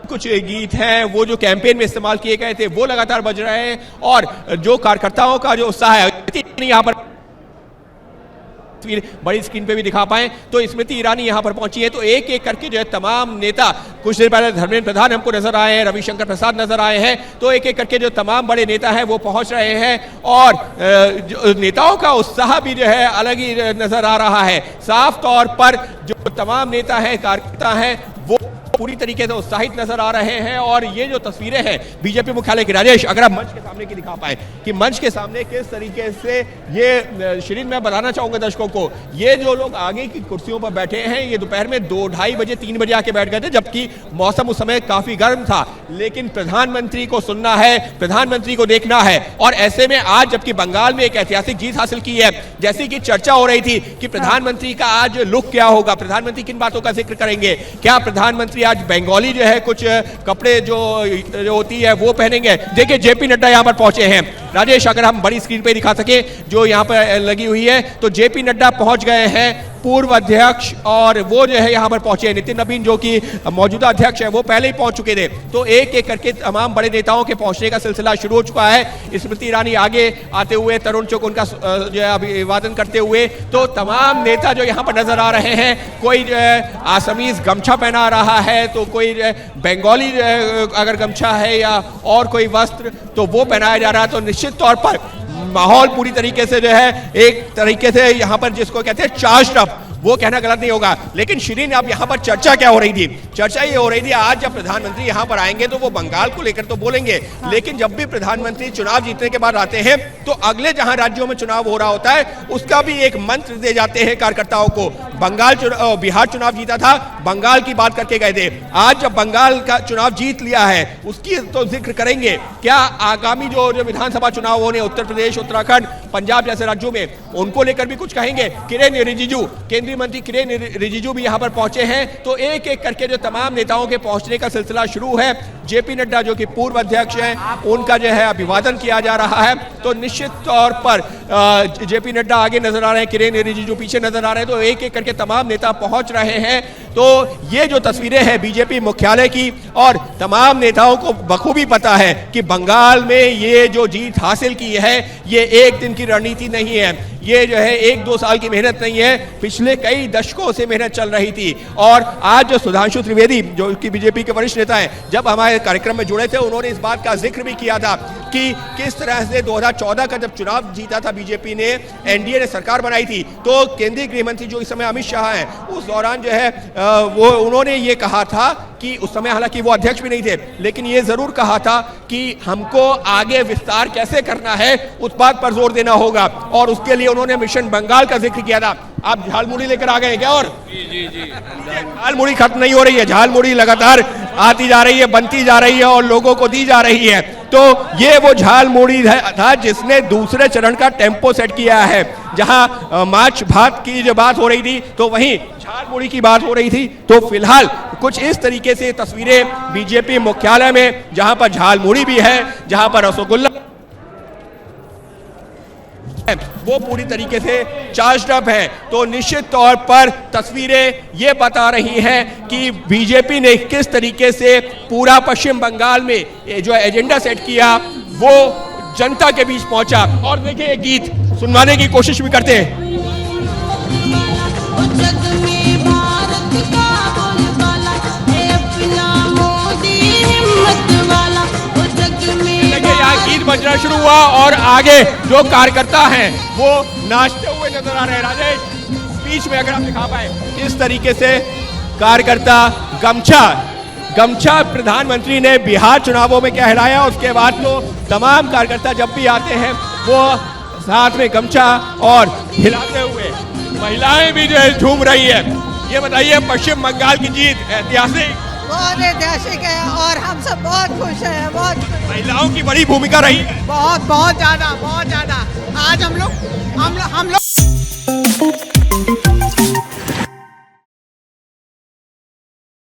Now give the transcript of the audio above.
कुछ गीत हैं वो जो कैंपेन में इस्तेमाल किए गए थे वो लगातार बज रहे हैं और जो कार्यकर्ताओं का जो उत्साह है यहाँ पर बड़ी स्क्रीन पे भी दिखा पाए तो स्मृति ईरानी यहाँ पर पहुंची है। तो एक एक करके जो है तमाम नेता, कुछ देर पहले धर्मेंद्र प्रधान हमको नजर आए हैं, रविशंकर प्रसाद नजर आए हैं, तो एक एक करके जो तमाम बड़े नेता हैं वो पहुंच रहे हैं और जो नेताओं का उत्साह भी जो है अलग ही नजर आ रहा है। साफ तौर पर जो तमाम नेता हैं, कार्यकर्ता हैं, वो पूरी तरीके से उत्साहित नजर आ रहे हैं। और ये जो तस्वीरें हैं बीजेपी मुख्यालय की, राजेश अगर आप मंच के सामने की दिखा पाए कि मंच के सामने किस तरीके से ये शिरीन, मैं बताना चाहूंगा दर्शकों को, ये जो लोग आगे की कुर्सियों पर बैठे हैं ये दोपहर में 2, ढाई बजे, 3 बजे आके बैठ गए थे, जबकि मौसम उस समय काफी गर्म था। लेकिन प्रधानमंत्री को सुनना है, प्रधानमंत्री को देखना है। और ऐसे में आज जबकि बंगाल में एक ऐतिहासिक जीत हासिल की है, जैसी कि चर्चा हो रही थी कि प्रधानमंत्री का आज लुक क्या होगा, प्रधानमंत्री किन बातों का जिक्र करेंगे, क्या प्रधानमंत्री आज बंगाली जो है कुछ कपड़े जो होती है वो पहनेंगे। देखिए जेपी नड्डा यहाँ पर पहुंचे हैं। राजेश अगर हम बड़ी स्क्रीन पे दिखा सके जो यहाँ पर लगी हुई है, तो जेपी नड्डा पहुंच गए हैं, पूर्व अध्यक्ष, और वो जो है यहाँ पर पहुंचे हैं। नितिन नवीन जो कि मौजूदा अध्यक्ष है वो पहले ही पहुंच चुके थे। तो एक एक करके तमाम बड़े नेताओं के पहुंचने का सिलसिला शुरू हो चुका है। स्मृति ईरानी आगे आते हुए, तरुण चुग उनका जो है अभिवादन करते हुए, तो तमाम नेता जो यहाँ पर नजर आ रहे हैं, कोई जो है आसमीज गमछा पहना रहा है, तो कोई बंगाली अगर गमछा है या और कोई वस्त्र तो वो पहनाया जा रहा है। तो निश्चित तौर पर माहौल पूरी तरीके से जो है एक तरीके से यहाँ पर जिसको कहते हैं चार्ज्ड अप, वो कहना गलत नहीं होगा। लेकिन शिरीन, अब यहाँ पर चर्चा क्या हो रही थी? चर्चा ये हो रही थी आज जब प्रधानमंत्री यहाँ पर आएंगे तो वो बंगाल को लेकर तो बोलेंगे, लेकिन जब भी प्रधानमंत्री चुनाव जीतने के बाद आते हैं तो अगले जहां राज्यों में चुनाव हो रहा होता है उसका भी एक मंत्र दे जाते हैं कार्यकर्ताओं को। बिहार चुनाव जीता था, बंगाल की बात करके गए थे। आज जब बंगाल का चुनाव जीत लिया है उसकी तो जिक्र करेंगे। क्या आगामी जो विधानसभा चुनाव होने उत्तर प्रदेश, उत्तराखंड, पंजाब जैसे राज्यों में, उनको लेकर भी कुछ कहेंगे? किरेन रिजिजू, केंद्रीय मंत्री किरेन रिजिजू भी यहाँ पर पहुंचे हैं। तो एक एक करके जो तमाम नेताओं के पहुंचने का सिलसिला शुरू है। जेपी नड्डा जो कि पूर्व अध्यक्ष हैं, उनका जो है अभिवादन किया जा रहा है। तो निश्चित तौर पर जेपी नड्डा आगे नजर आ रहे हैं, किरेन रिजिजू पीछे नजर आ रहे हैं। तो एक एक करके तमाम नेता पहुंच रहे हैं। तो ये जो तस्वीरें हैं बीजेपी मुख्यालय की, और तमाम नेताओं को बखूबी पता है कि बंगाल में ये जो जीत हासिल की है ये एक दिन की रणनीति नहीं है, ये जो है 1-2 साल की मेहनत नहीं है, पिछले कई दशकों से मेहनत चल रही थी। और आज जो सुधांशु त्रिवेदी जो कि बीजेपी के वरिष्ठ नेता हैं, जब हमारे कार्यक्रम में जुड़े थे उन्होंने इस बात का जिक्र भी किया था कि किस तरह से 2014 का जब चुनाव जीता था बीजेपी ने, एनडीए ने सरकार बनाई थी, तो केंद्रीय गृह मंत्री जो इस समय अमित शाह हैं, उस दौरान जो है वो उन्होंने ये कहा था कि उस समय हालांकि वो अध्यक्ष भी नहीं थे, लेकिन ये जरूर कहा था कि हमको आगे विस्तार कैसे करना है उस बात पर जोर देना होगा। और उसके लिए उन्होंने मिशन बंगाल का जिक्र किया था। आप झालमुड़ी लेकर आ गए क्या? और जी झालमुड़ी खत्म नहीं हो रही है, झालमुड़ी लगातार आती जा रही है, बनती जा रही है और लोगों को दी जा रही है। तो ये वो झालमुड़ी था जिसने दूसरे चरण का टेम्पो सेट किया है। जहां माछ भात की जो बात हो रही थी तो वहीं झालमुड़ी की बात हो रही थी। तो फिलहाल कुछ इस तरीके से तस्वीरें बीजेपी मुख्यालय में, जहां पर झालमुड़ी भी है, जहां पर रसगुल्ला वो पूरी तरीके से चार्ज्ड अप है। तो निश्चित तौर पर तस्वीरें ये बता रही हैं कि बीजेपी ने किस तरीके से पूरा पश्चिम बंगाल में जो एजेंडा सेट किया वो जनता के बीच पहुंचा। और देखिए एक गीत सुनवाने की कोशिश भी करते हैं। गीत बजना शुरू हुआ और आगे जो कार्यकर्ता हैं वो नाचते हुए नजर आ रहे हैं। राजेश, बीच में अगर आप दिखा पाए किस तरीके से कार्यकर्ता गमछा प्रधानमंत्री ने बिहार चुनावों में कहलाया, उसके बाद तो तमाम कार्यकर्ता जब भी आते हैं वो साथ में गमछा और हिलाते हुए, महिलाएं भी जो है झूम रही है। ये बताइए, पश्चिम बंगाल की जीत ऐतिहासिक, बहुत ऐतिहासिक है और हम सब बहुत खुश हैं। बहुत महिलाओं की बड़ी भूमिका रही है, बहुत ज्यादा आज हम लोग